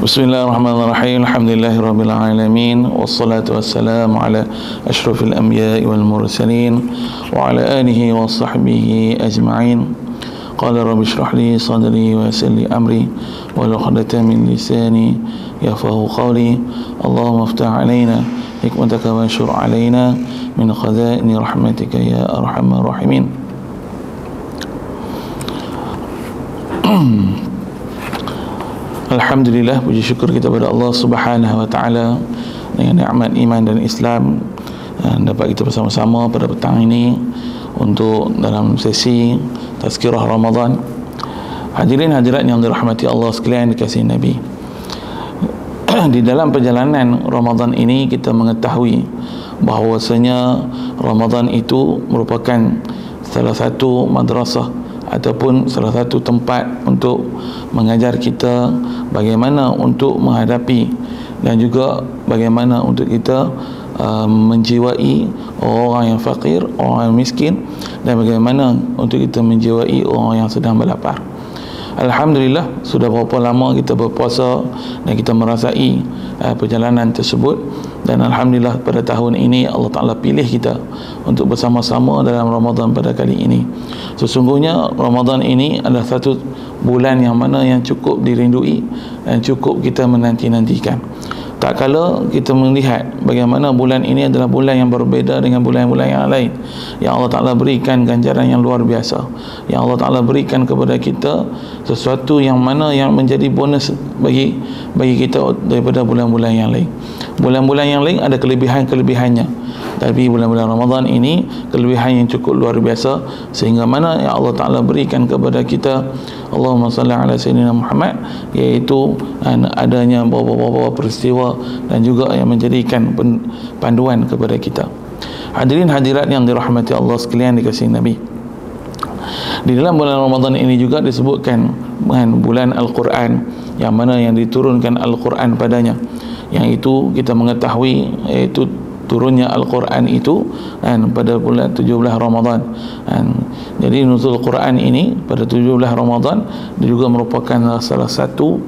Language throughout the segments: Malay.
Bismillahirrahmanirrahim. Alhamdulillahirabbil alamin wassalatu wassalamu ala asyrafil anbiya'i wal mursalin wa ala alihi wa sahbihi ajma'in. Qala rabbi shrah li sadri wa yassir li amri wahlul 'uqdatam min lisani yafqahu qawli. Allahumma iftah 'alaina hikmataka wa anshur 'alaina min khaza'ini rahmatika ya arhamar rahimin. Alhamdulillah, puji syukur kita kepada Allah Subhanahu wa taala dengan nikmat iman dan Islam dapat kita bersama-sama pada petang ini untuk dalam sesi tazkirah Ramadan. Hadirin hadirat yang dirahmati Allah sekalian, dikasihi Nabi. Di dalam perjalanan Ramadan ini kita mengetahui bahawasanya Ramadan itu merupakan salah satu madrasah ataupun salah satu tempat untuk mengajar kita bagaimana untuk menghadapi dan juga bagaimana untuk kita menjiwai orang yang fakir, orang yang miskin, dan bagaimana untuk kita menjiwai orang yang sedang berlapar. Alhamdulillah, sudah berapa lama kita berpuasa dan kita merasai perjalanan tersebut, dan Alhamdulillah pada tahun ini Allah Ta'ala pilih kita untuk bersama-sama dalam Ramadan pada kali ini. Sesungguhnya Ramadan ini adalah satu bulan yang mana yang cukup dirindui dan cukup kita menanti-nantikan. Tak kala kita melihat bagaimana bulan ini adalah bulan yang berbeza dengan bulan-bulan yang lain, yang Allah Ta'ala berikan ganjaran yang luar biasa, yang Allah Ta'ala berikan kepada kita sesuatu yang mana yang menjadi bonus bagi kita daripada bulan-bulan yang lain. Bulan-bulan yang lain ada kelebihan-kelebihannya, tapi bulan-bulan Ramadan ini kelebihan yang cukup luar biasa, sehingga mana yang Allah Ta'ala berikan kepada kita, Allahumma salli ala sayyidina Muhammad, iaitu adanya beberapa peristiwa dan juga yang menjadikan panduan kepada kita. Hadirin hadirat yang dirahmati Allah sekalian, dikasihi Nabi. Di dalam bulan Ramadan ini juga disebutkan bulan Al-Quran, yang mana yang diturunkan Al-Quran padanya, yang itu kita mengetahui iaitu turunnya Al-Quran itu pada bulan 17 Ramadan. Jadi nuzul Quran ini pada 17 Ramadan juga merupakan salah satu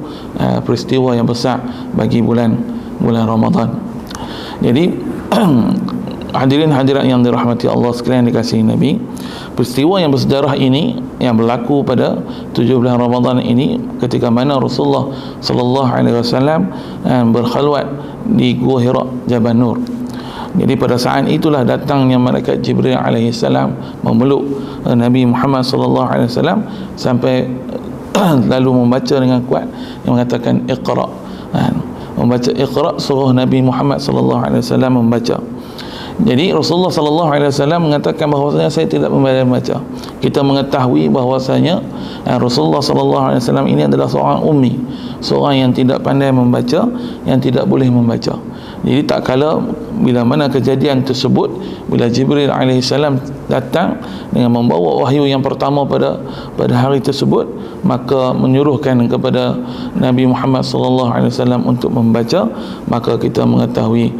peristiwa yang besar bagi bulan Ramadan. Jadi hadirin hadirat yang dirahmati Allah sekalian, dikasihi Nabi, peristiwa yang bersejarah ini yang berlaku pada 17 Ramadan ini ketika mana Rasulullah sallallahu alaihi wasallam berkhalwat di Gua Hira, Jabal Nur. Jadi pada saat itulah datangnya malaikat Jibril alaihi salam memeluk Nabi Muhammad sallallahu alaihi wasallam sampai lalu membaca dengan kuat yang mengatakan Iqra. Membaca Iqra, suruh Nabi Muhammad sallallahu alaihi wasallam membaca. Jadi Rasulullah sallallahu alaihi wasallam mengatakan bahawasanya saya tidak membaca. Kita mengetahui bahawasanya Rasulullah sallallahu alaihi wasallam ini adalah seorang ummi, seorang yang tidak pandai membaca, yang tidak boleh membaca. Jadi tak kala bila mana kejadian tersebut, bila Jibril alaihissalam datang dengan membawa wahyu yang pertama pada hari tersebut, maka menyuruhkan kepada Nabi Muhammad sallallahu alaihi wasallam untuk membaca, maka kita mengetahui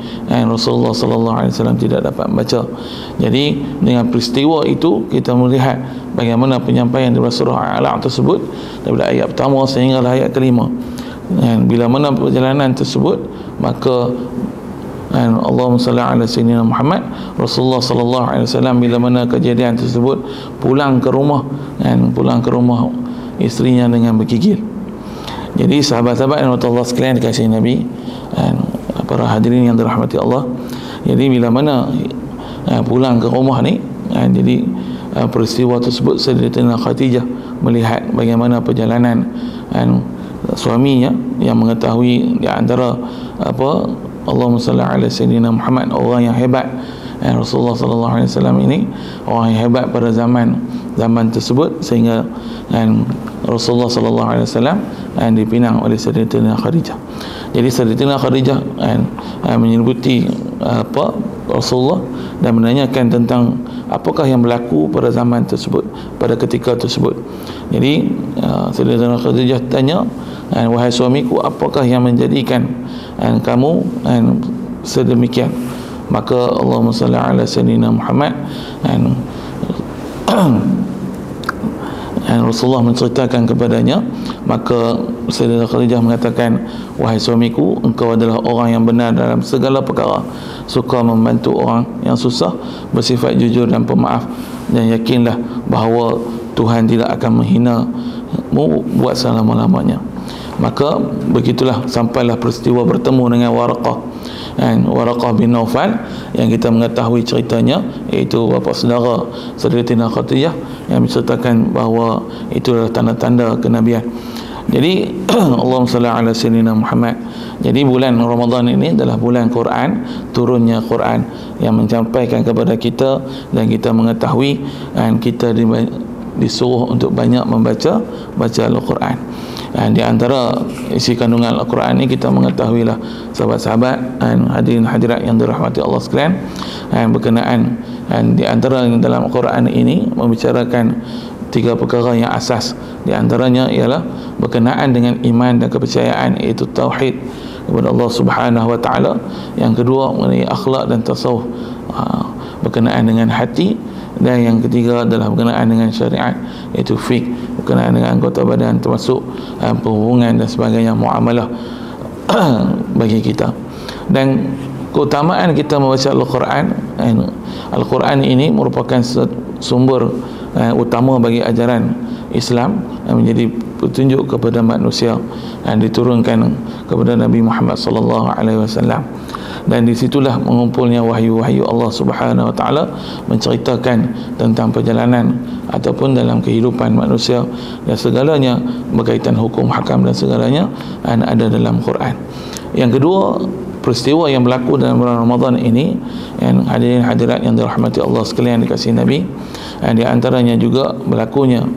Rasulullah sallallahu alaihi wasallam tidak dapat membaca. Jadi dengan peristiwa itu kita melihat bagaimana penyampaian daripada surah Al-Alaq tersebut daripada ayat pertama sehingga ayat kelima. Dan bila mana perjalanan tersebut, maka Allahumma salli ala sayyidina Muhammad, Rasulullah sallallahu alaihi wasallam bila mana kejadian tersebut pulang ke rumah isterinya dengan bergigil. Jadi sahabat-sahabat yang Allah sekalian, dikasihi Nabi, para hadirin yang dirahmati Allah, jadi bila mana pulang ke rumah ni, jadi peristiwa tersebut Sayyidatina Khadijah melihat bagaimana perjalanan suaminya yang mengetahui di antara Allahumma salli ala sayyidina Muhammad, orang yang hebat, Rasulullah sallallahu alaihi wasallam ini orang yang hebat pada zaman tersebut, sehingga Rasulullah sallallahu alaihi wasallam dipinang oleh Sayyidatina Khadijah. Jadi Sayyidatina Khadijah menyebuti Rasulullah dan menanyakan tentang apakah yang berlaku pada zaman tersebut, pada ketika tersebut. Jadi Sayyidatina Khadijah tanya, wahai suamiku, apakah yang menjadikan kamu sedemikian? Maka Allahumma salli ala sayyidina Muhammad, Rasulullah menceritakan kepadanya, maka Sayyidah Khadijah mengatakan, wahai suamiku, engkau adalah orang yang benar dalam segala perkara, suka membantu orang yang susah, bersifat jujur dan pemaaf, dan yakinlah bahawa Tuhan tidak akan menghina-mu buat selama-lamanya. Maka begitulah sampailah peristiwa bertemu dengan Waraqah, dan Waraqah bin Naufal yang kita mengetahui ceritanya, iaitu bapa saudara Sayyidatina Khadijah, yang menceritakan bahawa itu adalah tanda-tanda kenabian. Jadi Allahumma salli ala sayyidina Muhammad. Jadi bulan Ramadan ini adalah bulan Quran, turunnya Quran yang menyampaikan kepada kita, dan kita mengetahui, dan kita disuruh untuk banyak membaca Al-Quran. Dan di antara isi kandungan Al-Quran ini kita mengetahuilah, sahabat-sahabat dan hadirin hadirat yang dirahmati Allah sekalian, dan berkenaan, dan di antara dalam Al-Quran ini membicarakan 3 perkara yang asas. Di antaranya ialah berkenaan dengan iman dan kepercayaan, iaitu tauhid kepada Allah Subhanahu wa taala. Yang kedua mengenai akhlak dan tasawuf, berkenaan dengan hati. Dan yang ketiga adalah berkenaan dengan syariat, iaitu fiqh, berkenaan dengan anggota badan, termasuk perhubungan dan sebagainya, muamalah bagi kita. Dan keutamaan kita membaca Al-Quran, Al-Quran ini merupakan sumber utama bagi ajaran Islam, yang menjadi petunjuk kepada manusia, dan diturunkan kepada Nabi Muhammad sallallahu alaihi wasallam. Dan disitulah mengumpulnya wahyu-wahyu Allah Subhanahu wa taala menceritakan tentang perjalanan ataupun dalam kehidupan manusia, dan segalanya berkaitan hukum hakam dan segalanya ada dalam Quran. Yang kedua, peristiwa yang berlaku dalam bulan Ramadan ini, yang hadirin hadirat yang dirahmati Allah sekalian, dikasihi Nabi, dan di antaranya juga berlakunya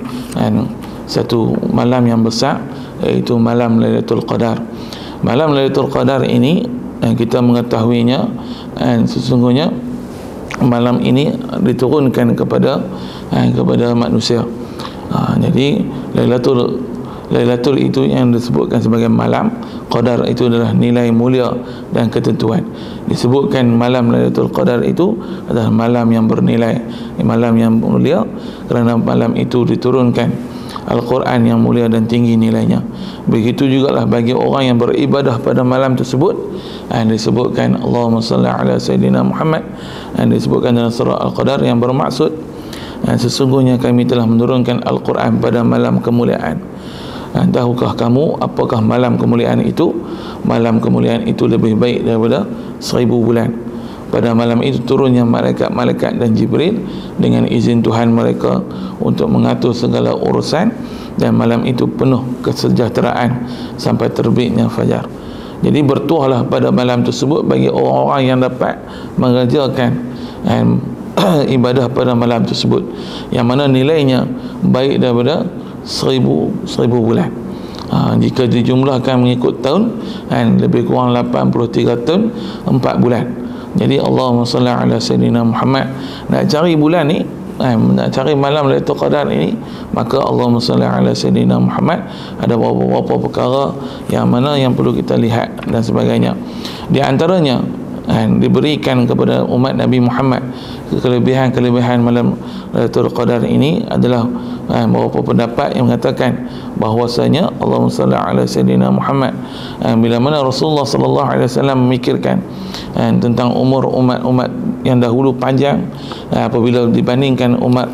satu malam yang besar, iaitu malam Lailatul Qadar. Malam Lailatul Qadar ini kita mengetahuinya, dan sesungguhnya malam ini diturunkan kepada manusia. Jadi Lailatul itu yang disebutkan sebagai malam, Qadar itu adalah nilai mulia dan ketentuan. Disebutkan malam Lailatul Qadar itu adalah malam yang bernilai, malam yang mulia, kerana malam itu diturunkan Al-Quran yang mulia dan tinggi nilainya. Begitu jugalah bagi orang yang beribadah pada malam tersebut, dan disebutkan Allahumma salli ala sayyidina Muhammad, dan disebutkan dalam surah Al-Qadar yang bermaksud, sesungguhnya kami telah menurunkan Al-Quran pada malam kemuliaan. Dan tahukah kamu apakah malam kemuliaan itu? Malam kemuliaan itu lebih baik daripada 1000 bulan. Pada malam itu turunnya malaikat-malaikat dan Jibril dengan izin Tuhan mereka untuk mengatur segala urusan, dan malam itu penuh kesejahteraan sampai terbitnya fajar. Jadi bertuahlah pada malam tersebut bagi orang-orang yang dapat mengerjakan ibadah pada malam tersebut, yang mana nilainya baik daripada 1000 bulan. Jika dijumlahkan mengikut tahun, lebih kurang 83 tahun 4 bulan. Jadi Allahumma salli ala sayyidina Muhammad. Nak cari bulan ni, nak cari malam Lailatul Qadar ini, maka Allahumma salli ala sayyidina Muhammad. Ada beberapa perkara yang mana yang perlu kita lihat dan sebagainya. Di antaranya diberikan kepada umat Nabi Muhammad kelebihan-kelebihan malam Lailatul Qadar ini adalah beberapa pendapat yang mengatakan bahwasanya Allahumma salli ala sayyidina Muhammad, bila mana Rasulullah sallallahu alaihi wasallam memikirkan tentang umur umat yang dahulu panjang, apabila dibandingkan umat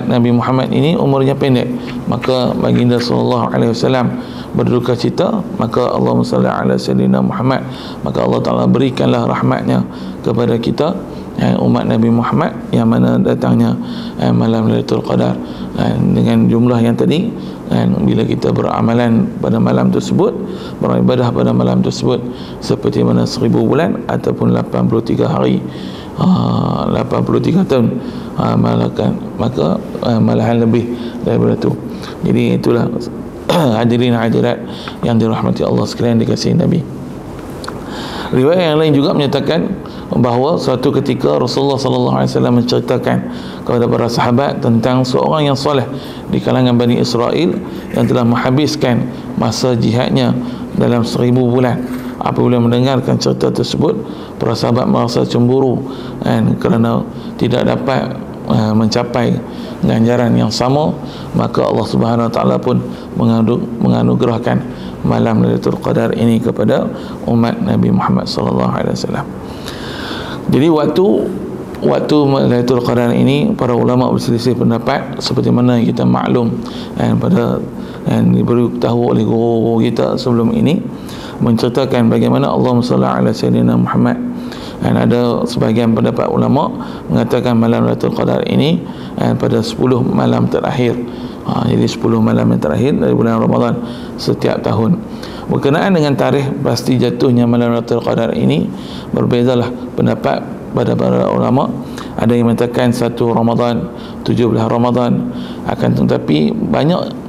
Nabi Muhammad ini umurnya pendek, maka baginda sallallahu alaihi wasallam berduka cita, maka Allahumma salli ala sayyidina Muhammad, maka Allah Ta'ala berikanlah rahmatnya kepada kita, umat Nabi Muhammad, yang mana datangnya malam Lailatul Qadar dengan jumlah yang tadi. Bila kita beramalan pada malam tersebut, beribadah pada malam tersebut seperti mana 1000 bulan ataupun 83 hari, 83 tahun, maka malahan lebih daripada itu. Jadi itulah hadirin hadirat yang dirahmati Allah sekalian, dikasihi Nabi. Riwayat yang lain juga menyatakan bahawa suatu ketika Rasulullah sallallahu alaihi wasallam menceritakan kepada para sahabat tentang seorang yang soleh di kalangan Bani Israel yang telah menghabiskan masa jihadnya dalam 1000 bulan. Apabila mendengarkan cerita tersebut, para sahabat merasa cemburu kerana tidak dapat mencapai ganjaran yang sama, maka Allah Subhanahu Wa Taala pun menganugerahkan malam Lailatul Qadar ini kepada umat Nabi Muhammad sallallahu alaihi wasallam. Jadi waktu Lailatul Qadar ini para ulama berselisih pendapat, seperti mana kita maklum pada yang diberitahu oleh guru kita sebelum ini, menceritakan bagaimana Allahumma salli ala sayyidina Muhammad. Dan ada sebahagian pendapat ulama mengatakan malam Lailatul Qadar ini pada 10 malam terakhir. Jadi 10 malam yang terakhir dari bulan Ramadan setiap tahun. Berkenaan dengan tarikh pasti jatuhnya malam Lailatul Qadar ini, berbezalah pendapat pada para ulama. Ada yang mengatakan 1 Ramadan, 17 Ramadan. Akan tetapi banyak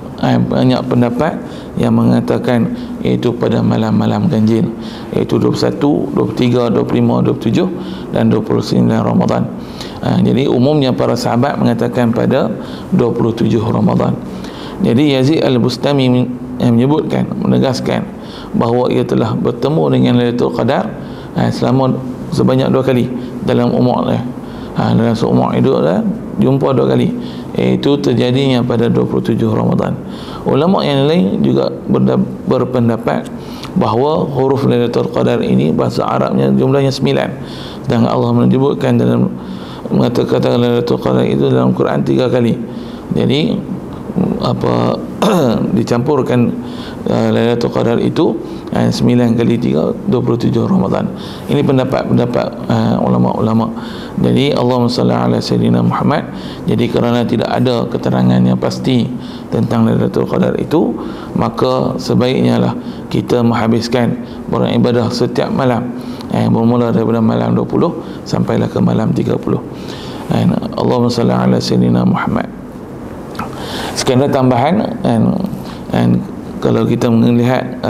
pendapat yang mengatakan iaitu pada malam-malam ganjil, iaitu 21, 23, 25, 27 dan 29 Ramadan. Jadi umumnya para sahabat mengatakan pada 27 Ramadan. Jadi Yazid Al-Bustami menyebutkan, menegaskan bahawa ia telah bertemu dengan Lailatul Qadar selama sebanyak 2 kali dalam umurnya. Dalam seumur hidup jumpa 2 kali, iaitu terjadinya pada 27 Ramadan. Ulama yang lain juga berpendapat bahawa huruf Lailatul Qadar ini bahasa Arabnya jumlahnya 9, dan Allah menyebutkan dalam mengatakan Lailatul Qadar itu dalam Quran 3 kali. Jadi dicampurkan Lailatul Qadar itu 9 kali 3, 27 Ramadan. Ini pendapat ulama-ulama. Jadi Allahumma salli ala sayyidina Muhammad. Jadi kerana tidak ada keterangan yang pasti tentang Lailatul Qadar itu, maka sebaiknya lah kita menghabiskan beribadah setiap malam, bermula daripada malam 20 sampailah ke malam 30. Allahumma salli ala sayyidina Muhammad. Sekadar tambahan, kalau kita melihat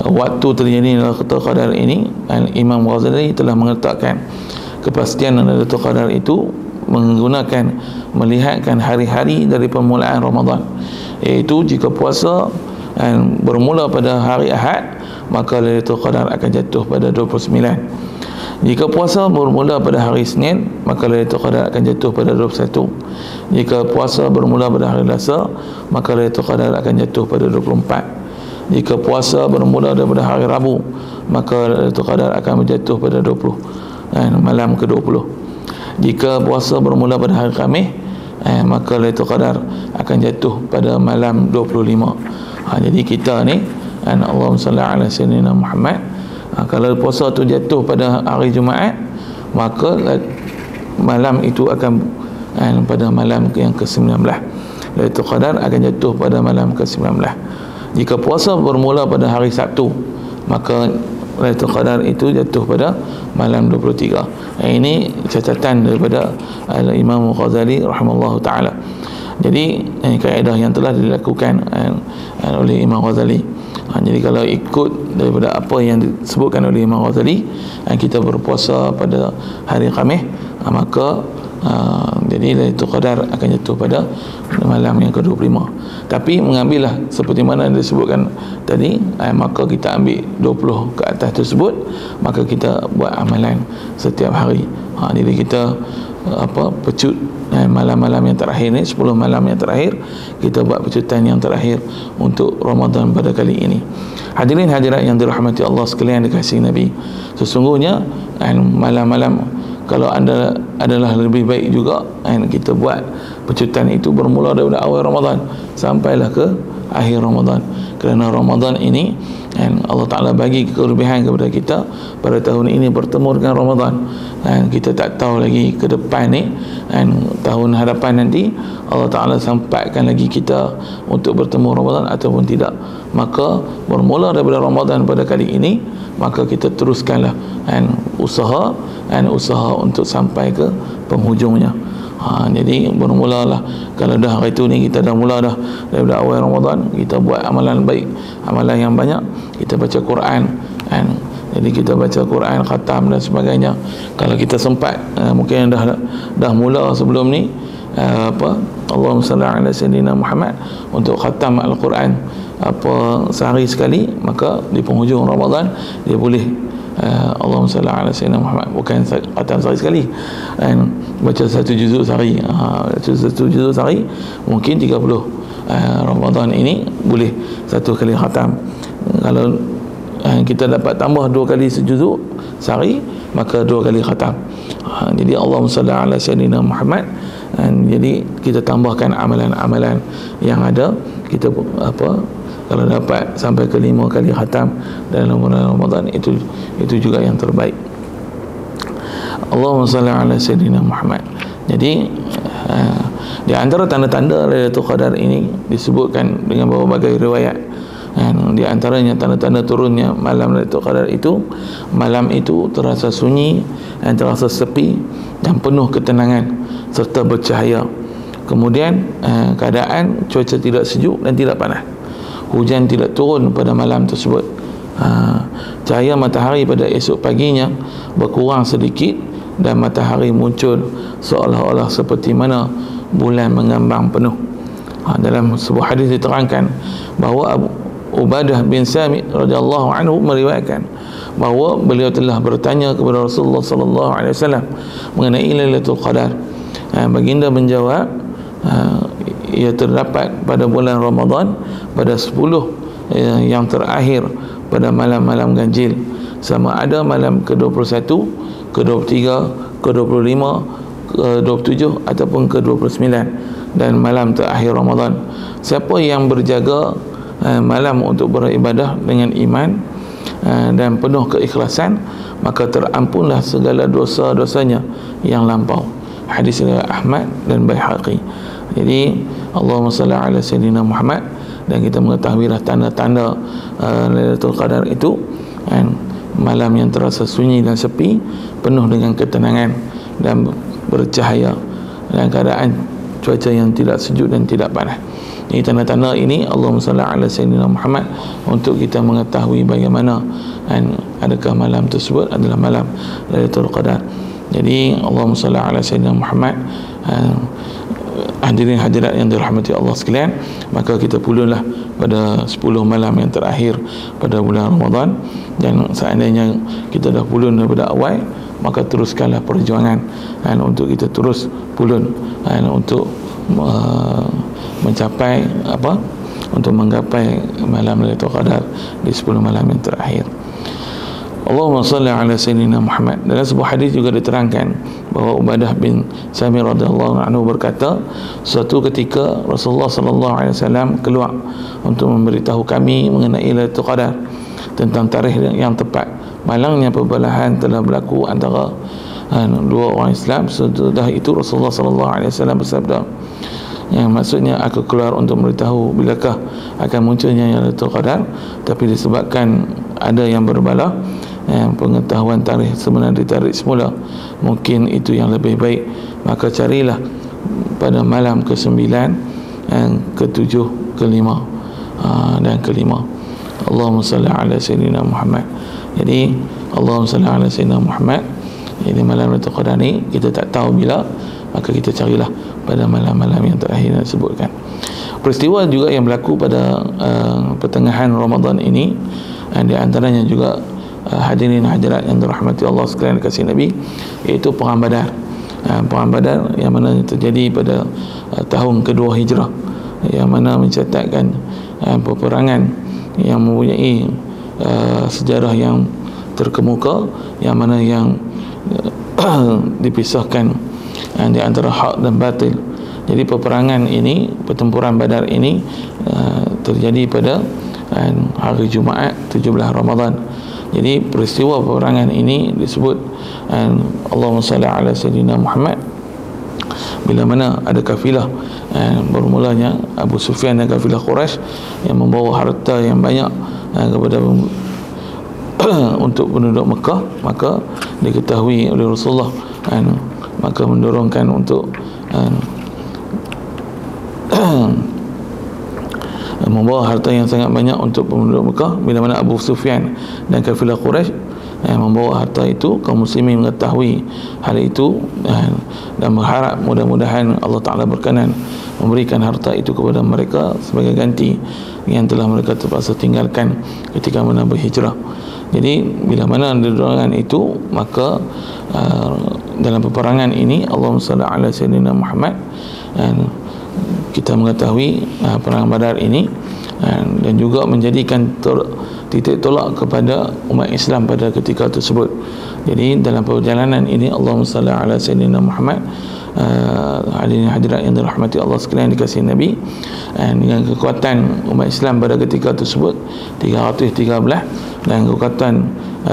waktu terjadi Lailatul Qadar ini, Imam Ghazali telah mengatakan kepastian Lailatul Qadar itu melihatkan hari-hari dari permulaan Ramadan, iaitu jika puasa bermula pada hari Ahad, maka Lailatul Qadar akan jatuh pada 29. Jika puasa bermula pada hari Isnin, maka Lailatul Qadar akan jatuh pada 21. Jika puasa bermula pada hari Selasa, maka Lailatul Qadar akan jatuh pada 24. Jika puasa bermula daripada hari Rabu, maka Lailatul Qadar akan berjatuh pada 20, malam ke-20. Jika puasa bermula pada hari Khamis, maka Lailatul Qadar akan jatuh pada malam 25. Jadi kita ni, Allahumma salli ala sayyidina Muhammad, kalau puasa tu jatuh pada hari Jumaat, maka malam itu akan pada malam yang ke-19. Lailatul Qadar akan jatuh pada malam ke-19. Jika puasa bermula pada hari Sabtu, maka Lailatul Qadar itu jatuh pada malam 23. Ini catatan daripada Imam Ghazali rahimahullah ta'ala. Jadi kaedah yang telah dilakukan oleh Imam Ghazali. Jadi kalau ikut daripada apa yang disebutkan oleh Imam Ghazali, kita berpuasa pada hari Khamis, maka jadi Lailatul Qadar akan jatuh pada malam yang ke-25. Tapi mengambillah seperti mana yang disebutkan tadi, maka kita ambil 20 ke atas tersebut, maka kita buat amalan setiap hari. Jadi kita pecut malam-malam yang terakhir ni, 10 malam yang terakhir, kita buat pecutan yang terakhir untuk Ramadan pada kali ini. Hadirin hadirat yang dirahmati Allah sekalian, dikasihi Nabi, sesungguhnya malam-malam kalau anda adalah lebih baik juga kita buat pecutan itu bermula daripada awal Ramadan sampailah ke akhir Ramadan, kerana Ramadan ini Allah Ta'ala bagi kelebihan kepada kita pada tahun ini bertemu dengan Ramadan. Kita tak tahu lagi ke depan ni, tahun hadapan nanti Allah Ta'ala sampaikan lagi kita untuk bertemu Ramadan ataupun tidak. Maka bermula daripada Ramadan pada kali ini, maka kita teruskanlah usaha untuk sampai ke penghujungnya. Jadi bermulalah, kalau dah hari tu ni kita dah mula dah daripada awal Ramadan, kita buat amalan baik, amalan yang banyak, kita baca Quran, jadi kita baca Quran, khatam dan sebagainya. Kalau kita sempat, mungkin dah mula sebelum ni, Allahumma salli ala sayyidina Muhammad, untuk khatam Al-Quran sehari sekali, maka di penghujung Ramadan dia boleh Allahumma salli ala sayyidina Muhammad, bukan khatam sehari sekali, baca satu juzuk sehari, satu juzuk sehari, mungkin 30 Ramadan ini boleh satu kali khatam. Kalau kita dapat tambah 2 kali sejuzuk sehari, maka 2 kali khatam. Jadi Allahumma salli ala sayyidina Muhammad, jadi kita tambahkan amalan-amalan yang ada. Kita kalau dapat sampai ke 5 kali khatam dalam bulan Ramadan, itu juga yang terbaik. Allahumma salli ala sayyidina Muhammad. Jadi di antara tanda-tanda Lailatul Qadar ini disebutkan dengan berbagai riwayat. Di antaranya tanda-tanda turunnya malam Lailatul Qadar itu, malam itu terasa sunyi dan terasa sepi dan penuh ketenangan serta bercahaya. Kemudian keadaan cuaca tidak sejuk dan tidak panas. Hujan tidak turun pada malam tersebut. Cahaya matahari pada esok paginya berkurang sedikit dan matahari muncul seolah-olah seperti mana bulan mengambang penuh. Dalam sebuah hadis diterangkan bahawa Ubadah bin Samit radhiyallahu anhu meriwayatkan bahawa beliau telah bertanya kepada Rasulullah sallallahu alaihi wasallam mengenai Lailatul Qadar. Baginda menjawab, ia terdapat pada bulan Ramadan pada 10 yang terakhir pada malam-malam ganjil, sama ada malam ke-21, ke-23, ke-25, ke-27 ataupun ke-29 dan malam terakhir Ramadan. Siapa yang berjaga malam untuk beribadah dengan iman dan penuh keikhlasan, maka terampunlah segala dosa-dosanya yang lampau. Hadis riwayat Ahmad dan Baihaqi. Jadi Allahumma salli ala sayyidina Muhammad, dan kita mengetahuilah tanda-tanda Lailatul Qadar itu, malam yang terasa sunyi dan sepi, penuh dengan ketenangan dan bercahaya, dan keadaan cuaca yang tidak sejuk dan tidak panas. Ini tanda-tanda ini Allahumma salli ala sayyidina Muhammad untuk kita mengetahui bagaimana adakah malam tersebut adalah malam Lailatul Qadar. Jadi Allahumma salli ala sayyidina Muhammad. Hadirin hadirat yang dirahmati Allah sekalian, maka kita pulunlah pada 10 malam yang terakhir pada bulan Ramadan, dan seandainya kita dah pulun daripada awal, maka teruskanlah perjuangan untuk kita terus pulun untuk mencapai untuk menggapai malam Lailatul Qadar di 10 malam yang terakhir. Allahumma salli ala sayyidina Muhammad. Dalam sebuah hadis juga diterangkan bahawa Ubadah bin Samit radhiyallahu anhu berkata, suatu ketika Rasulullah sallallahu alaihi wasallam keluar untuk memberitahu kami mengenai Lailatul Qadar, tentang tarikh yang tepat. Malangnya perbelahan telah berlaku antara dua orang Islam. Sesudah itu Rasulullah sallallahu alaihi wasallam bersabda, yang maksudnya aku keluar untuk memberitahu bilakah akan munculnya Lailatul Qadar, tapi disebabkan ada yang berbalah, pengetahuan tarikh sebenarnya ditarik semula, mungkin itu yang lebih baik, maka carilah pada malam ke-9, ke-7, ke-5 dan ke-5. Allahumma salli ala sayyidina Muhammad. Jadi Allahumma salli ala sayyidina Muhammad. Jadi malam Lailatul Qadar ni kita tak tahu bila, maka kita carilah pada malam-malam yang terakhir yang disebutkan. Peristiwa juga yang berlaku pada pertengahan Ramadan ini, di antaranya juga hadirin hadirat yang dirahmati Allah sekalian kasih Nabi, iaitu Perang Badar. Perang Badar yang mana terjadi pada tahun kedua Hijrah, yang mana mencatatkan peperangan yang mempunyai sejarah yang terkemuka, yang mana yang dipisahkan di antara hak dan batil. Jadi peperangan ini, pertempuran Badar ini terjadi pada hari Jumaat 17 Ramadan. Jadi peristiwa peperangan ini disebut Allahumma salli ala sayyidina Muhammad, bila mana ada kafilah bermulanya Abu Sufyan dan kafilah Quraisy yang membawa harta yang banyak kepada untuk penduduk Mekah, maka diketahui oleh Rasulullah, maka mendorongkan untuk membawa harta yang sangat banyak untuk penduduk Mekah. Bila mana Abu Sufyan dan kafilah Quraisy membawa harta itu, kaum muslimin mengetahui hal itu dan berharap mudah-mudahan Allah Ta'ala berkenan memberikan harta itu kepada mereka sebagai ganti yang telah mereka terpaksa tinggalkan ketika mana berhijrah. Jadi bila mana ada dorongan itu, maka dalam peperangan ini Allahumma salli ala sayyidina Muhammad, dan kita mengetahui perang Badar ini dan juga menjadikan titik tolak kepada umat Islam pada ketika tersebut. Jadi dalam perjalanan ini Allahumma salli ala sayyidina Muhammad, hadirat yang dirahmati Allah sekalian, dikasihi Nabi, dengan kekuatan umat Islam pada ketika tersebut 313, dan kekuatan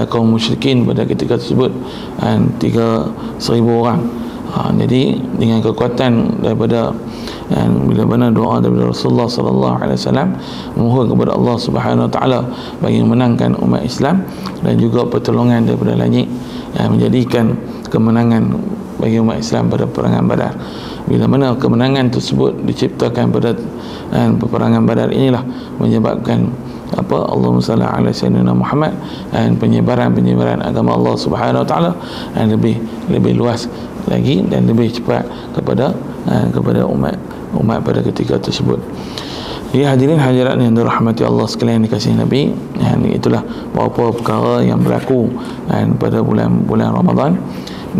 kaum musyrikin pada ketika tersebut 3,000 orang. Jadi dengan kekuatan daripada bila mana doa daripada Rasulullah sallallahu alaihi wasallam memohon kepada Allah Subhanahu wa taala bagi memenangkan umat Islam, dan juga pertolongan daripada langit menjadikan kemenangan bagi umat Islam pada peperangan Badar. Bila mana kemenangan tersebut diciptakan pada peperangan Badar, inilah menyebabkan Allahumma salli ala sayyidina Muhammad, dan penyebaran agama Allah Subhanahu wa taala yang lebih luas lagi dan lebih cepat kepada umat pada ketika tersebut. Ya hadirin hadirat yang dirahmati Allah sekalian, dikasihi Nabi, itulah beberapa perkara yang berlaku pada bulan Ramadan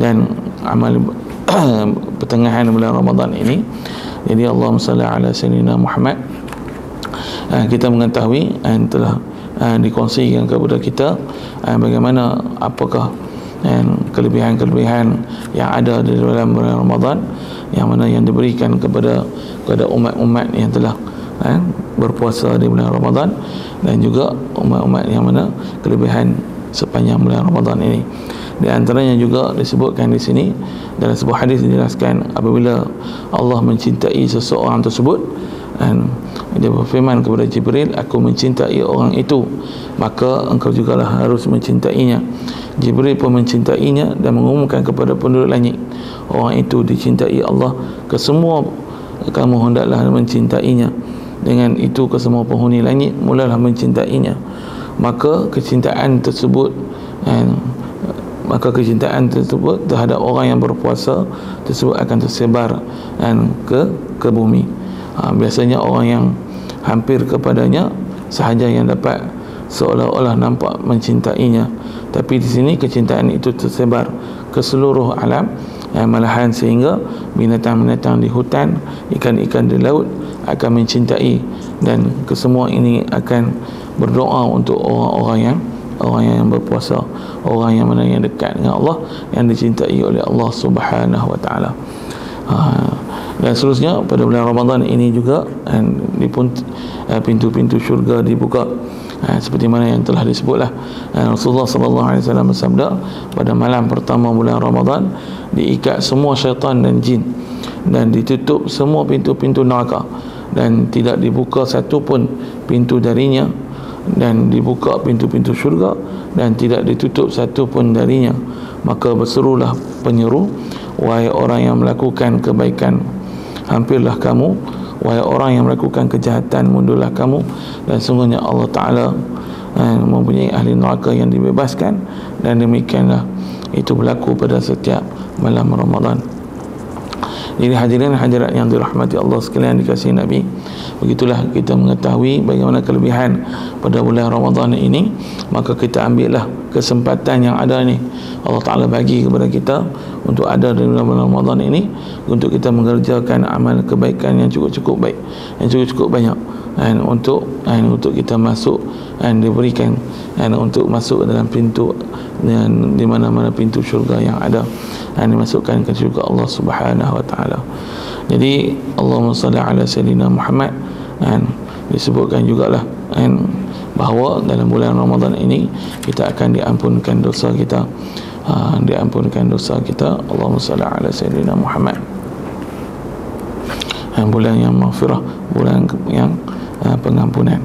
dan amal pertengahan bulan Ramadan ini. Jadi Allahumma salli ala sayyidina Muhammad, kita mengetahui telah dikongsikan kepada kita bagaimana apakah kelebihan-kelebihan yang ada di dalam bulan Ramadan, yang mana yang diberikan kepada umat-umat yang telah berpuasa di bulan Ramadan, dan juga umat-umat yang mana kelebihan sepanjang bulan Ramadan ini. Di antaranya juga disebutkan di sini dalam sebuah hadis dijelaskan, apabila Allah mencintai seseorang tersebut, dan dia berfirman kepada Jibril, aku mencintai orang itu, maka engkau jugalah harus mencintainya. Jibril pun mencintainya dan mengumumkan kepada penduduk langit, orang itu dicintai Allah, kesemua kamu hendaklah mencintainya. Dengan itu kesemua penghuni langit mulalah mencintainya. Maka kecintaan tersebut terhadap orang yang berpuasa tersebut akan tersebar ke bumi. Biasanya orang yang hampir kepadanya sahaja yang dapat seolah-olah nampak mencintainya, tapi di sini kecintaan itu tersebar ke seluruh alam, malahan sehingga binatang-binatang di hutan, ikan-ikan di laut akan mencintai, dan kesemua ini akan berdoa untuk orang yang berpuasa, orang yang mana yang dekat dengan Allah, yang dicintai oleh Allah Subhanahu wa taala. Dan seterusnya pada bulan Ramadan ini juga pintu-pintu syurga dibuka, seperti mana yang telah disebutlah. Rasulullah sallallahu alaihi wasallam bersabda, pada malam pertama bulan Ramadan diikat semua syaitan dan jin, dan ditutup semua pintu-pintu neraka, dan tidak dibuka satu pun pintu darinya, dan dibuka pintu-pintu syurga dan tidak ditutup satu pun darinya. Maka berserulah penyeru, wahai orang yang melakukan kebaikan, hampirlah kamu, wahai orang yang melakukan kejahatan, mundurlah kamu. Dan sungguhnya Allah Ta'ala mempunyai ahli neraka yang dibebaskan, dan demikianlah itu berlaku pada setiap malam Ramadan. Jadi hadirin hadirat yang dirahmati Allah sekalian, dikasihi Nabi, begitulah kita mengetahui bagaimana kelebihan pada bulan Ramadan ini. Maka kita ambillah kesempatan yang ada ni, Allah Ta'ala bagi kepada kita untuk ada di bulan Ramadan ini, untuk kita mengerjakan amal kebaikan yang cukup-cukup baik, yang cukup-cukup banyak, dan untuk kita masuk dan diberikan untuk masuk dalam pintu dan di mana-mana pintu syurga yang ada, dan dimasukkan ke syurga Allah Subhanahu wa taala. Jadi Allahumma salli ala sayyidina Muhammad, dan disebutkan jugalah bahawa dalam bulan Ramadan ini kita akan diampunkan dosa kita, Allahumma salli ala sayyidina Muhammad. Bulan yang maghfirah, bulan yang pengampunan.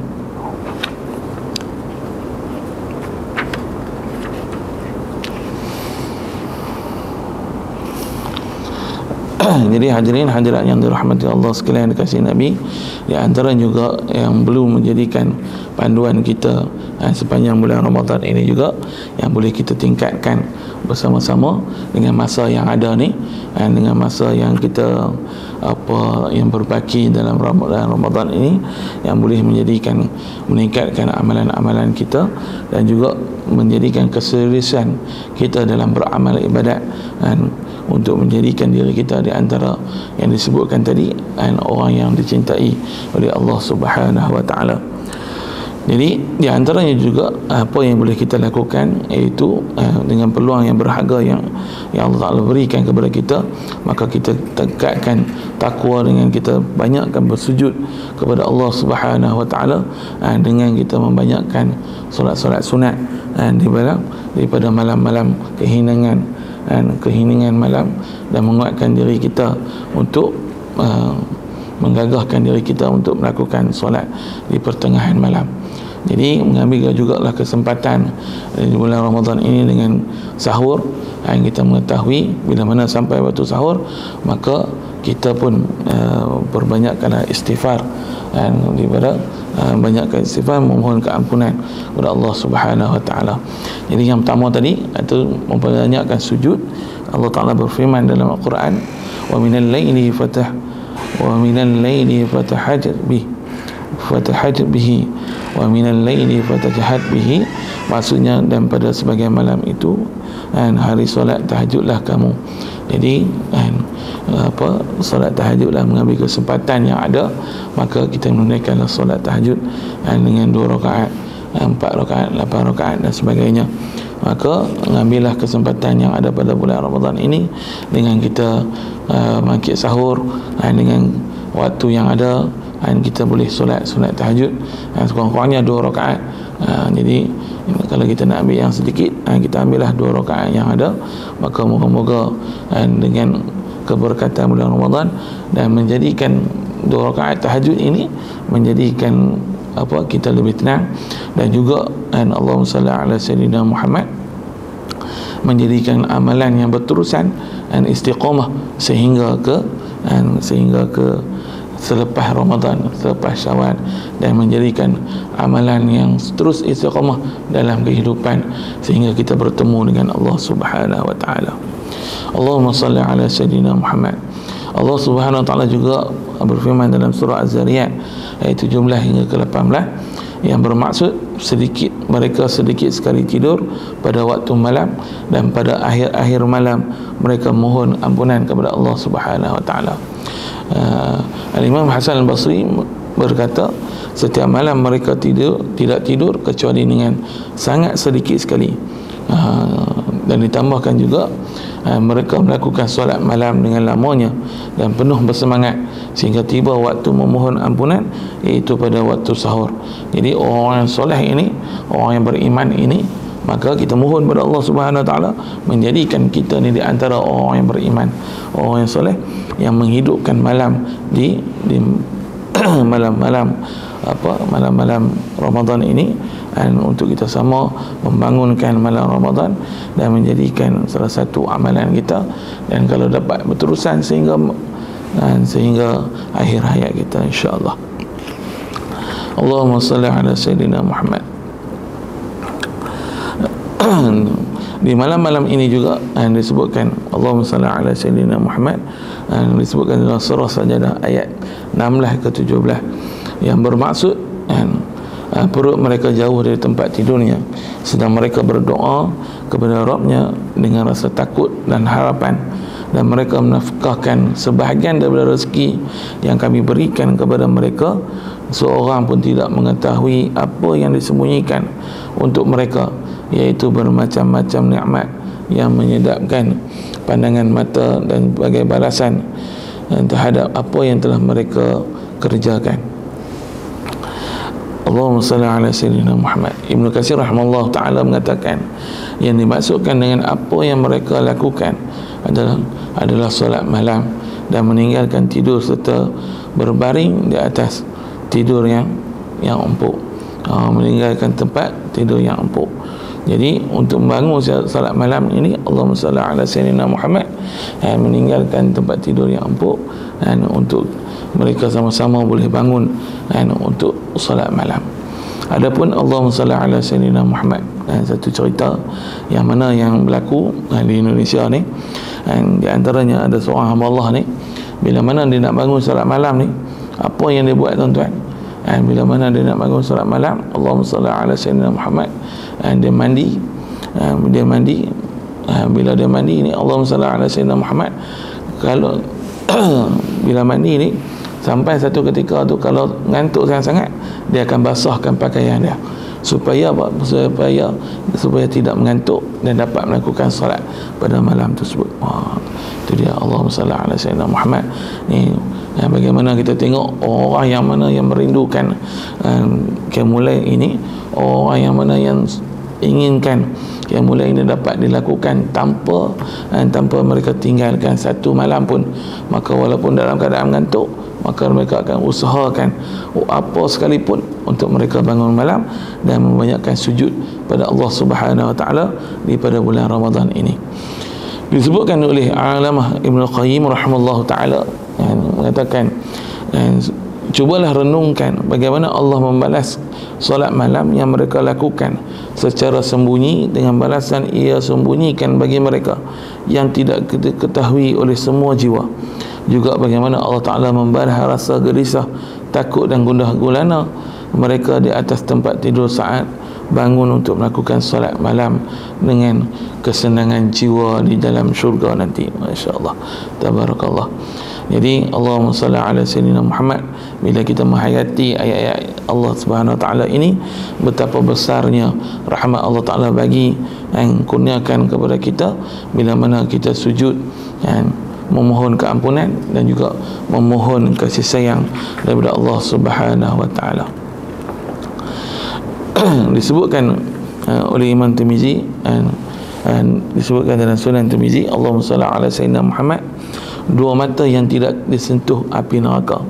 Jadi hadirin hadirat yang dirahmati Allah sekalian, dikasihi Nabi, di antara juga yang belum menjadikan panduan kita sepanjang bulan Ramadan ini juga yang boleh kita tingkatkan bersama-sama dengan masa yang ada ni, dengan masa yang kita yang berbaki dalam Ramadan ini, yang boleh meningkatkan amalan-amalan kita dan juga menjadikan keseriusan kita dalam beramal ibadat, untuk menjadikan diri kita di antara yang disebutkan tadi orang yang dicintai oleh Allah Subhanahu wa taala. Jadi di antaranya juga apa yang boleh kita lakukan, iaitu dengan peluang yang berharga yang Allah Taala berikan kepada kita, maka kita tegakkan takwa dengan kita banyakkan bersujud kepada Allah Subhanahu wa taala, dengan kita membanyakkan solat-solat sunat daripada malam-malam keheningan malam, dan menguatkan diri kita untuk menggagahkan diri kita untuk melakukan solat di pertengahan malam. Jadi mengambil jugalah kesempatan di bulan Ramadan ini dengan sahur. Kita mengetahui bila mana sampai waktu sahur, maka kita pun perbanyakkanlah istighfar, daripada banyakkan istighfar, memohon keampunan kepada Allah Subhanahu wa taala. Jadi yang pertama tadi itu membanyakkan sujud. Allah Taala berfirman dalam Al-Quran, wa minal laili fatahajjat bihi wa minal laili fatajahad bihi, maksudnya dan pada sebagian malam itu hari solat tahajudlah kamu. Jadi solat tahajudlah, mengambil kesempatan yang ada, maka kita menunaikanlah solat tahajud dengan 2 rakaat, 4 rakaat, 8 rakaat dan sebagainya. Maka mengambillah kesempatan yang ada pada bulan Ramadan ini dengan kita bangkit sahur, dengan waktu yang ada, kita boleh solat tahajud sekurang-kurangnya 2 rakaat. Jadi kalau kita nak ambil yang sedikit, kita ambillah 2 rakaat yang ada. Maka moga-moga dengan keberkatan bulan Ramadan dan menjadikan 2 rakaat tahajud ini menjadikan kita lebih tenang, dan juga Allahumma salli ala sayyidina Muhammad, menjadikan amalan yang berterusan dan istiqamah sehingga ke selepas Ramadan, selepas Syawal, dan menjadikan amalan yang terus istiqamah dalam kehidupan sehingga kita bertemu dengan Allah Subhanahu wa taala. Allahumma salli ala sayyidina Muhammad. Allah Subhanahu wa taala juga berfirman dalam surah Az-Zariyat ayat 17 hingga ke-18, yang bermaksud mereka sedikit sekali tidur pada waktu malam, dan pada akhir-akhir malam mereka mohon ampunan kepada Allah Subhanahu wa taala. Al-Imam Hasan Al-Basri berkata, setiap malam mereka tidak tidur kecuali dengan sangat sedikit sekali. Dan ditambahkan juga mereka melakukan solat malam dengan lamanya dan penuh bersemangat sehingga tiba waktu memohon ampunan, iaitu pada waktu sahur. Jadi orang yang soleh ini, orang yang beriman ini, maka kita mohon kepada Allah Subhanahu wa taala menjadikan kita ni di antara orang yang beriman, orang yang soleh, yang menghidupkan malam di malam-malam Ramadan ini, dan untuk kita sama membangunkan malam Ramadan dan menjadikan salah satu amalan kita, dan kalau dapat berterusan sehingga akhir hayat kita, insya-Allah. Allahumma salli ala sayyidina Muhammad. Di malam-malam ini juga disebutkan Allahumma salli ala sayyidina Muhammad, disebutkan dalam surah Sajadah ayat 16 ke 17, yang bermaksud perut mereka jauh dari tempat tidurnya, sedang mereka berdoa kepada Rabbnya dengan rasa takut dan harapan, dan mereka menafkahkan sebahagian daripada rezeki yang kami berikan kepada mereka. Seorang pun tidak mengetahui apa yang disembunyikan untuk mereka, iaitu bermacam-macam nikmat yang menyedapkan pandangan mata dan sebagai balasan terhadap apa yang telah mereka kerjakan. Allahumma salli ala sayyidina Muhammad. Ibnu Katsir rahimahullah ta'ala mengatakan, yang dimaksudkan dengan apa yang mereka lakukan adalah solat malam dan meninggalkan tidur serta berbaring di atas tidur yang empuk, meninggalkan tempat tidur yang empuk. Jadi untuk membangun salat malam ini, Allahumma salli ala sayyidina Muhammad, meninggalkan tempat tidur yang empuk, untuk mereka sama-sama boleh bangun untuk salat malam. Adapun Allahumma salli ala sayyidina Muhammad, satu cerita yang mana yang berlaku di Indonesia ni, di antaranya ada seorang hamba Allah ni, bila mana dia nak bangun salat malam ni, apa yang dia buat tuan-tuan? Bila mana dia nak bangun salat malam, Allahumma salli ala sayyidina Muhammad, dia mandi, bila dia mandi ni, Allahumma salli ala sayyidina Muhammad, kalau bila mandi ni, sampai satu ketika tu kalau ngantuk sangat-sangat, dia akan basahkan pakaian dia supaya apa? Supaya tidak mengantuk dan dapat melakukan solat pada malam tersebut. Itu dia, Allahumma salli ala sayyidina Muhammad ni. Bagaimana kita tengok orang yang mana yang merindukan qiyamul ini, orang yang mana yang inginkan qiyamul ini dapat dilakukan tanpa mereka tinggalkan satu malam pun, maka walaupun dalam keadaan mengantuk, maka mereka akan usahakan apa sekalipun untuk mereka bangun malam dan membanyakkan sujud pada Allah Subhanahu Wa Taala di pada bulan Ramadan ini. Disebutkan oleh Alamah Ibn Qayyim rahimahullah ta'ala, mengatakan, cubalah renungkan bagaimana Allah membalas solat malam yang mereka lakukan secara sembunyi dengan balasan ia sembunyikan bagi mereka yang tidak diketahui oleh semua jiwa. Juga bagaimana Allah Ta'ala membalas rasa gelisah, takut dan gundah gulana mereka di atas tempat tidur saat bangun untuk melakukan solat malam dengan kesenangan jiwa di dalam syurga nanti. Masya Allah, tabarakallah. Jadi Allahumma salli ala sayyidina Muhammad, bila kita menghayati ayat-ayat Allah Subhanahu Wa Taala ini, betapa besarnya rahmat Allah Taala bagi yang kurniakan kepada kita bila mana kita sujud dan memohon keampunan dan juga memohon kasih sayang daripada Allah Subhanahu Wa Taala. Disebutkan oleh Imam Tirmizi, disebutkan dalam Sunan Tirmizi, Allahumma salli ala sayyidina Muhammad, dua mata yang tidak disentuh api neraka.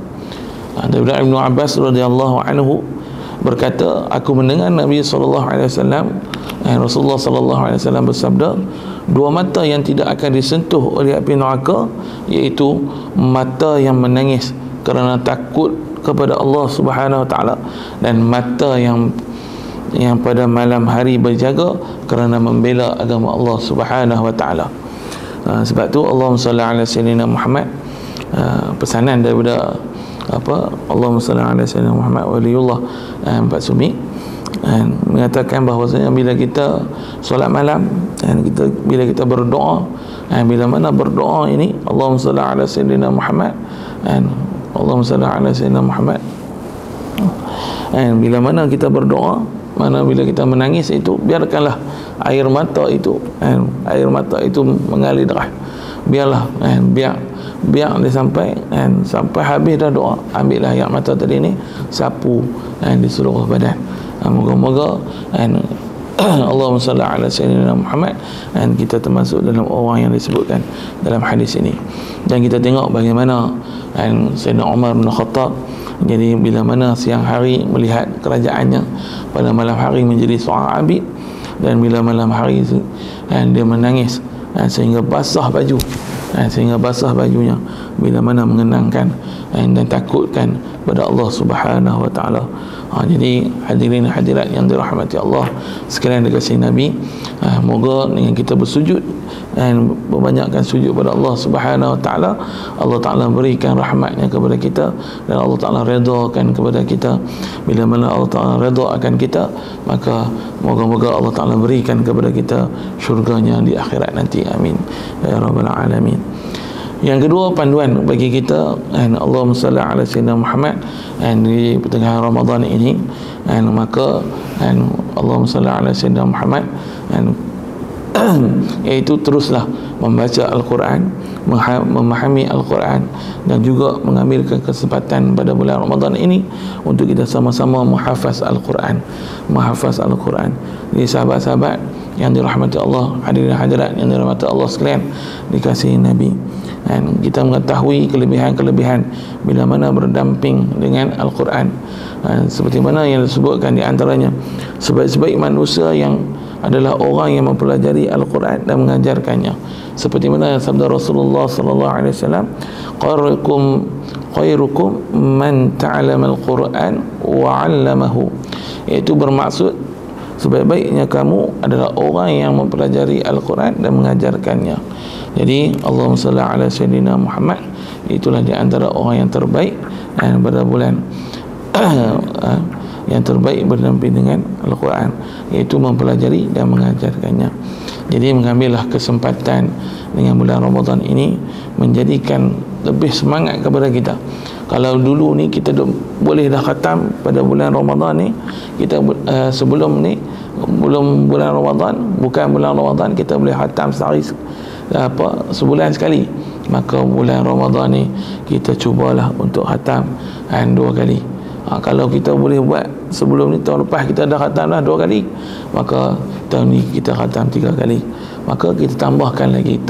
Daripada Ibnu Abbas radhiyallahu anhu berkata, aku mendengar Nabi sallallahu alaihi wasallam, Rasulullah sallallahu alaihi wasallam bersabda, dua mata yang tidak akan disentuh oleh api neraka, iaitu mata yang menangis kerana takut kepada Allah Subhanahu Wa Taala dan mata yang pada malam hari berjaga kerana membela agama Allah Subhanahu Wa Taala. Sebab tu Allahumma salli ala sayyidina Muhammad, pesanan daripada Allahumma salli ala sayyidina Muhammad waliullah Pak Sumi, mengatakan bahawasanya bila kita solat malam dan bila kita berdoa, bila mana berdoa ini Allahumma salli ala sayyidina Muhammad, Allahumma salli ala sayyidina Muhammad, bila mana kita berdoa, bila kita menangis itu, biarkanlah air mata itu mengalir darah, biarlah biar dia sampai habis dah doa, ambillah air mata tadi ni, sapu di seluruh badan. Moga-moga Allahumma salli ala sayyidina Muhammad, dan kita termasuk dalam orang yang disebutkan dalam hadis ini. Dan kita tengok bagaimana Sayyidina Umar bin Khattab, jadi bila mana siang hari melihat kerajaannya, pada malam hari menjadi seorang abid, dan bila malam hari dia menangis sehingga basah bajunya bila mana mengenangkan dan takutkan pada Allah Subhanahu Wa Taala. Jadi hadirin hadirat yang dirahmati Allah sekalian dikasihi Nabi, moga dengan kita bersujud dan membanyakkan sujud pada Allah Subhanahu Wa Taala, Allah Taala berikan rahmatnya kepada kita dan Allah Taala redakan kepada kita. Bila mana Allah Taala reda akan kita, maka moga-moga Allah Taala berikan kepada kita syurganya di akhirat nanti. Amin ya rabbal alamin. Yang kedua, panduan bagi kita, Allahumma salli ala sayyidina Muhammad, di pertengahan Ramadan ini, maka Allahumma salli ala sayyidina Muhammad, iaitu teruslah membaca Al-Quran, memahami Al-Quran, dan juga mengambilkan kesempatan pada bulan Ramadan ini untuk kita sama-sama menghafaz Al-Quran. Jadi sahabat-sahabat yang dirahmati Allah, hadirin hadirat yang dirahmati Allah sekalian dikasihi Nabi, dan kita mengetahui kelebihan-kelebihan bila mana berdamping dengan Al-Quran, seperti mana yang disebutkan di antaranya, sebaik-sebaik manusia yang adalah orang yang mempelajari Al-Quran dan mengajarkannya. Seperti mana sabda Rasulullah sallallahu alaihi wasallam, khairukum man ta'allama al-Quran wa 'allamahu, iaitu bermaksud sebaik-baiknya kamu adalah orang yang mempelajari Al-Quran dan mengajarkannya. Jadi Allahumma salli ala sayyidina Muhammad, itulah di antara orang yang terbaik pada bulan yang terbaik berdamping dengan Al-Quran, iaitu mempelajari dan mengajarkannya. Jadi mengambillah kesempatan dengan bulan Ramadan ini menjadikan lebih semangat kepada kita. Kalau dulu ni kita boleh dah khatam pada bulan Ramadan ni, kita sebelum ni belum bulan Ramadan, bukan bulan Ramadan, kita boleh khatam sehari sebulan sekali. Maka bulan Ramadan ni kita cubalah untuk khatam 2 kali. Kalau kita boleh buat sebelum ni, tahun lepas kita dah khatam dah 2 kali, maka tahun ni kita khatam 3 kali. Maka kita tambahkan lagi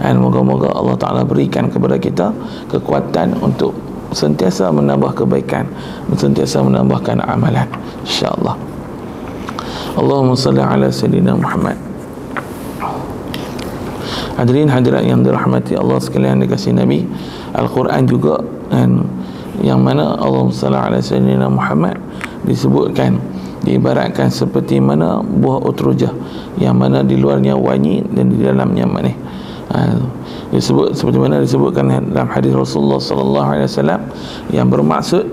dan moga-moga Allah Ta'ala berikan kepada kita kekuatan untuk sentiasa menambah kebaikan, sentiasa menambahkan amalan, insyaAllah. Allahumma salli ala sayyidina Muhammad. Hadirin hadirat yang dirahmati Allah sekalian, dikasihi Nabi, Al-Quran juga yang mana Allahumma salli ala sayyidina Muhammad disebutkan, diibaratkan seperti mana buah utrujah yang mana di luarnya wangi dan di dalamnya manis. Disebut seperti mana disebutkan dalam hadis Rasulullah sallallahu alaihi wasallam, yang bermaksud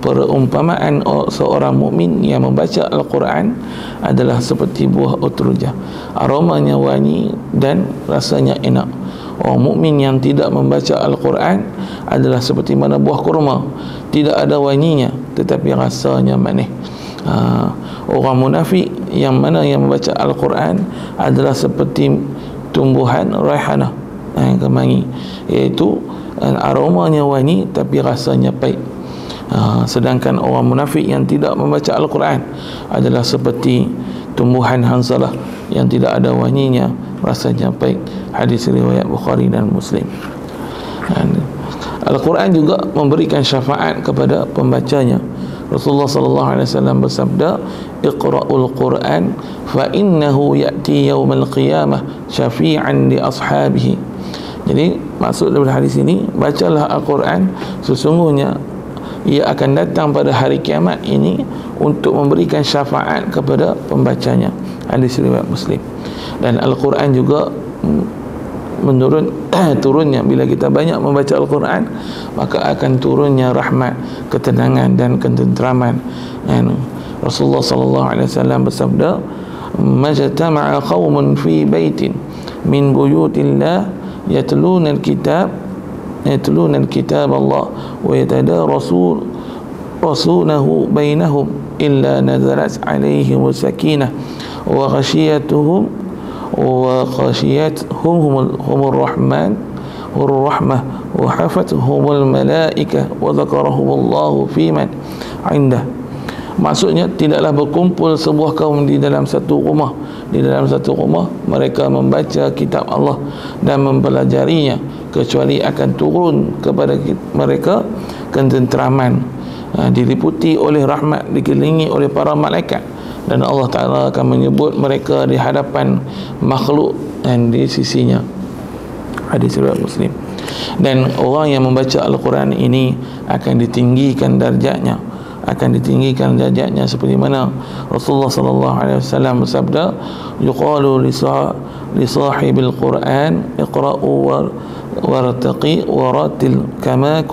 perumpamaan seorang mukmin yang membaca Al-Quran adalah seperti buah utrujah, aromanya wangi dan rasanya enak. Orang mukmin yang tidak membaca Al-Quran adalah seperti mana buah kurma, tidak ada wanginya tetapi rasanya manis. Orang munafik yang mana yang membaca Al-Quran adalah seperti tumbuhan raihanah, kemangi, iaitu aromanya wangi tapi rasanya pahit. Sedangkan orang munafik yang tidak membaca Al-Quran adalah seperti tumbuhan hansalah yang tidak ada wanginya, rasanya pahit. Hadis riwayat Bukhari dan Muslim. Al-Quran juga memberikan syafaat kepada pembacanya. Rasulullah sallallahu alaihi wasallam bersabda, "Iqra'ul Quran fa innahu ya'ti yaumal qiyamah syafi'an li ashabihi." Jadi maksud daripada hadis ini, bacalah Al-Quran, sesungguhnya ia akan datang pada hari kiamat ini untuk memberikan syafaat kepada pembacanya. Hadis riwayat Muslim. Dan Al-Quran juga turunnya bila kita banyak membaca Al-Quran, maka akan turunnya rahmat, ketenangan dan ketenteraman. Rasulullah sallallahu alaihi wasallam bersabda, "Majtama'a qaumun fi baitin min buyutillah yatluna al-kitab Allah wa yatadarasunahu bainahum illa nazalat alaihim sakinah wa ghashiyatuhum humur rahman rahmah wa hafathumul malaikah wa dzakarahumullahu fiman indah." Maksudnya, tidaklah berkumpul sebuah kaum di dalam satu rumah mereka membaca kitab Allah dan mempelajarinya, kecuali akan turun kepada mereka ketenteraman, diliputi oleh rahmat, dikelilingi oleh para malaikat, dan Allah Ta'ala akan menyebut mereka di hadapan makhluk dan di sisinya. Hadis riwayat Muslim. Dan orang yang membaca Al-Quran ini akan ditinggikan darjatnya, seperti mana Rasulullah sallallahu alaihi wasallam bersabda, "Yuqalu li sahibil Quran iqra'u wartaqi waratil kama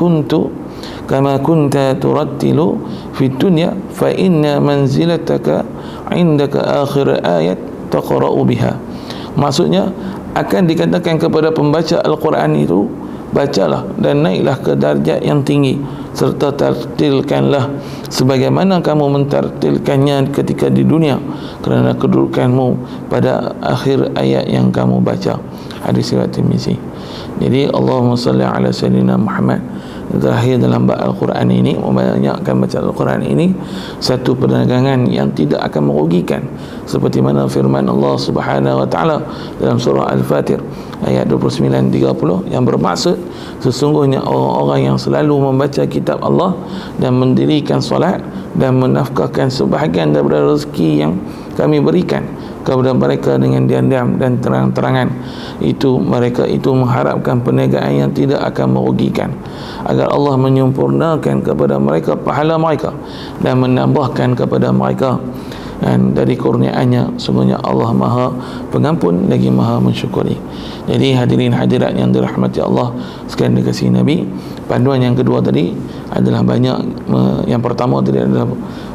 kunta turattilu fi dunya fa inna manzilataka indaka akhir ayat taqra'u biha." Maksudnya, akan dikatakan kepada pembaca Al-Quran itu, bacalah dan naiklah ke darjat yang tinggi, serta tartilkanlah sebagaimana kamu mentartilkannya ketika di dunia, kerana kedudukanmu pada akhir ayat yang kamu baca. Hadis riwayat Tirmizi. Jadi Allahumma salli ala sayyidina Muhammad. terakhir dalam bab Al-Quran ini, membanyakkan baca Al-Quran ini satu perdagangan yang tidak akan merugikan, seperti mana firman Allah Subhanahu wa taala dalam surah Al-Fatir ayat 29-30 yang bermaksud sesungguhnya orang-orang yang selalu membaca kitab Allah dan mendirikan solat dan menafkahkan sebahagian daripada rezeki yang kami berikan kepada mereka dengan diam-diam dan terang-terangan, itu mereka itu mengharapkan perniagaan yang tidak akan merugikan, agar Allah menyempurnakan kepada mereka pahala mereka dan menambahkan kepada mereka dan dari kurniaannya. Sungguhnya Allah Maha Pengampun lagi Maha Mensyukuri. Jadi hadirin hadirat yang dirahmati Allah sekalian dikasihi Nabi, panduan yang kedua tadi adalah yang pertama tadi adalah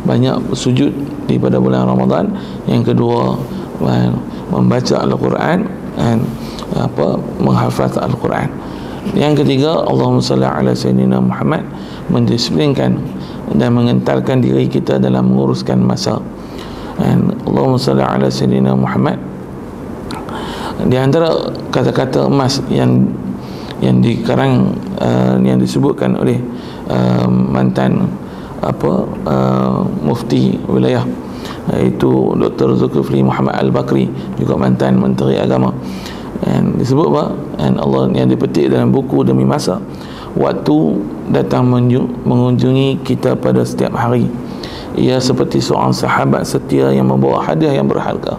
banyak sujud di pada bulan Ramadan, yang kedua membaca Al-Quran dan menghafaz Al-Quran, yang ketiga Allahumma salli ala sayyidina Muhammad, mendisiplinkan dan mengentalkan diri kita dalam menguruskan masa. Dan Allahumma salli ala sayyidina Muhammad, di antara kata-kata emas yang dikarang yang disebutkan oleh mantan mufti wilayah, iaitu Dr. Zulkifli Muhammad Al-Bakri, juga mantan Menteri Agama, dan disebut dan Allah yang dipetik dalam buku Demi Masa, waktu datang mengunjungi kita pada setiap hari. Ia seperti seorang sahabat setia yang membawa hadiah yang berharga.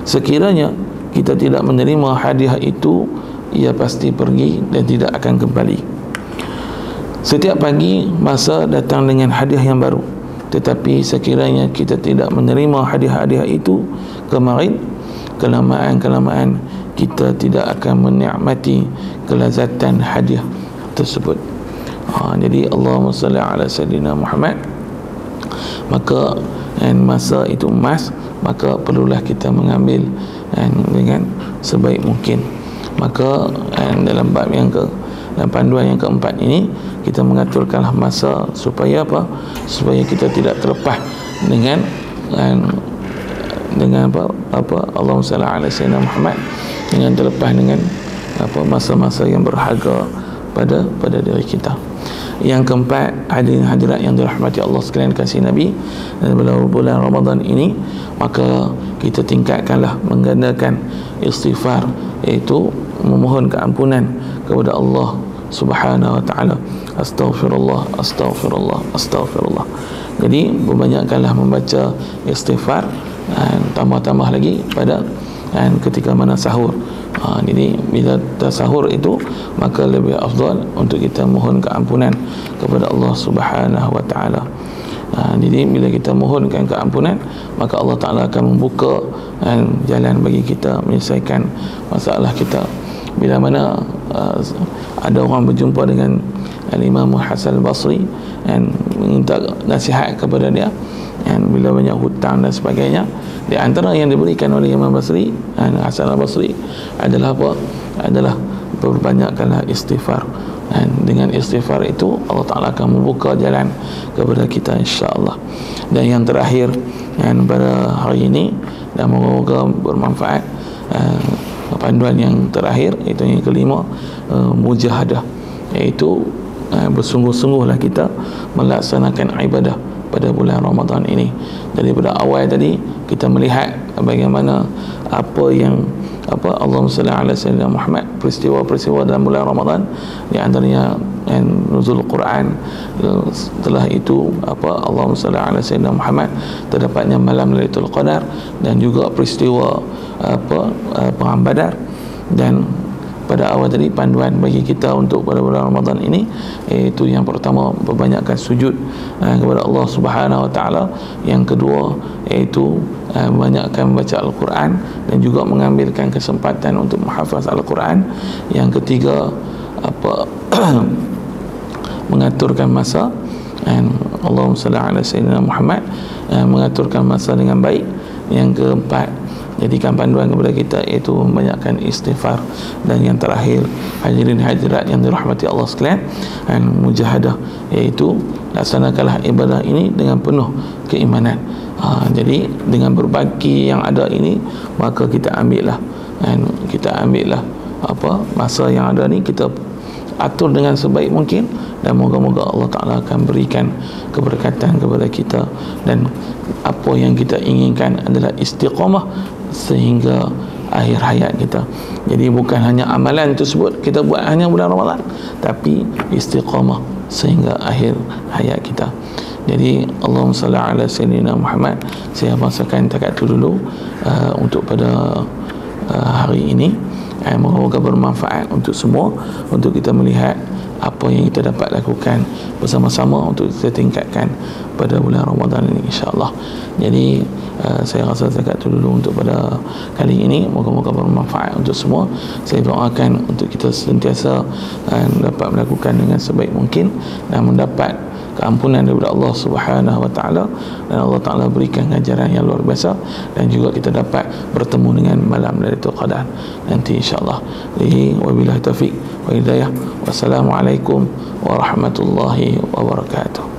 Sekiranya kita tidak menerima hadiah itu, ia pasti pergi dan tidak akan kembali. Setiap pagi masa datang dengan hadiah yang baru, tetapi sekiranya kita tidak menerima hadiah-hadiah itu kemarin, kelamaan kita tidak akan menikmati kelazatan hadiah tersebut. Jadi Allahumma salli ala sayyidina Muhammad, maka masa itu emas, maka perlulah kita mengambil dengan sebaik mungkin. Maka dalam bab dan panduan yang keempat ini, kita mengaturkanlah masa supaya supaya kita tidak terlepas dengan Allahumma salli ala sayyidina Muhammad, dengan terlepas dengan masa-masa yang berharga pada diri kita. Yang keempat, hadirin hadirat yang dirahmati Allah sekalian kasih Nabi, dalam bulan Ramadan ini maka kita tingkatkanlah menggandakan istighfar, iaitu memohon keampunan kepada Allah Subhanahu wa taala. Astaghfirullah, astaghfirullah, astaghfirullah. Jadi berbanyakkanlah membaca istighfar, dan tambah-tambah lagi pada ketika mana sahur. Jadi bila sahur itu, maka lebih afdal untuk kita mohon keampunan kepada Allah Subhanahu wa taala. Jadi bila kita mohonkan keampunan, maka Allah Taala akan membuka jalan bagi kita menyelesaikan masalah kita. Bila mana ada orang berjumpa dengan Imam Hasan Al-Basri dan minta nasihat kepada dia, dan bila banyak hutang dan sebagainya, di antara yang diberikan oleh Imam Basri dan Hasan Al-Basri adalah adalah berbanyakkanlah istighfar, dan dengan istighfar itu Allah Ta'ala akan membuka jalan kepada kita, insya-Allah. Dan yang terakhir pada hari ini, dan moga-moga bermanfaat, panduan yang terakhir, iaitu yang kelima, mujahadah, iaitu bersungguh-sungguhlah kita melaksanakan ibadah pada bulan Ramadan ini. Daripada awal tadi kita melihat bagaimana Allahumma salli ala sayyidina Muhammad, peristiwa-peristiwa dalam bulan Ramadan, di antaranya nuzul Quran. Setelah itu Allahumma salli ala sayyidina Muhammad, terdapatnya malam Lailatul Qadar, dan juga peristiwa perang Badar. Dan pada awal tadi panduan bagi kita untuk pada bulan Ramadan ini, iaitu yang pertama perbanyakkan sujud kepada Allah Subhanahu wa taala, yang kedua iaitu banyakkan membaca Al-Quran dan juga mengambilkan kesempatan untuk menghafaz Al-Quran, yang ketiga mengaturkan masa, Allahumma salli ala sayyidina Muhammad, mengaturkan masa dengan baik, yang keempat jadikan panduan kepada kita iaitu membanyakkan istighfar, dan yang terakhir hadirin hadirat yang dirahmati Allah sekalian, mujahadah, iaitu laksanakanlah ibadah ini dengan penuh keimanan. Jadi dengan berbaki yang ada ini, maka kita ambillah masa yang ada ni, kita atur dengan sebaik mungkin, dan moga-moga Allah Ta'ala akan berikan keberkatan kepada kita, dan apa yang kita inginkan adalah istiqamah sehingga akhir hayat kita. Jadi bukan hanya amalan tersebut kita buat hanya bulan Ramadan, tapi istiqamah sehingga akhir hayat kita. Jadi Allahumma salli ala sayyidina Muhammad. Saya bahasakan takat itu dulu untuk pada hari ini. Moga-moga bermanfaat untuk semua, untuk kita melihat apa yang kita dapat lakukan bersama-sama untuk kita tingkatkan pada bulan Ramadan ini, insya-Allah. Jadi saya rasa takat itu dulu untuk pada kali ini. Moga-moga bermanfaat untuk semua. Saya doakan untuk kita sentiasa dapat melakukan dengan sebaik mungkin dan mendapat keampunan daripada Allah Subhanahu wa taala, dan Allah Taala berikan ajaran yang luar biasa, dan juga kita dapat bertemu dengan malam Lailatul Qadar nanti, insya-Allah. Wabillahi taufiq wa hidayah. Wassalamualaikum warahmatullahi wabarakatuh.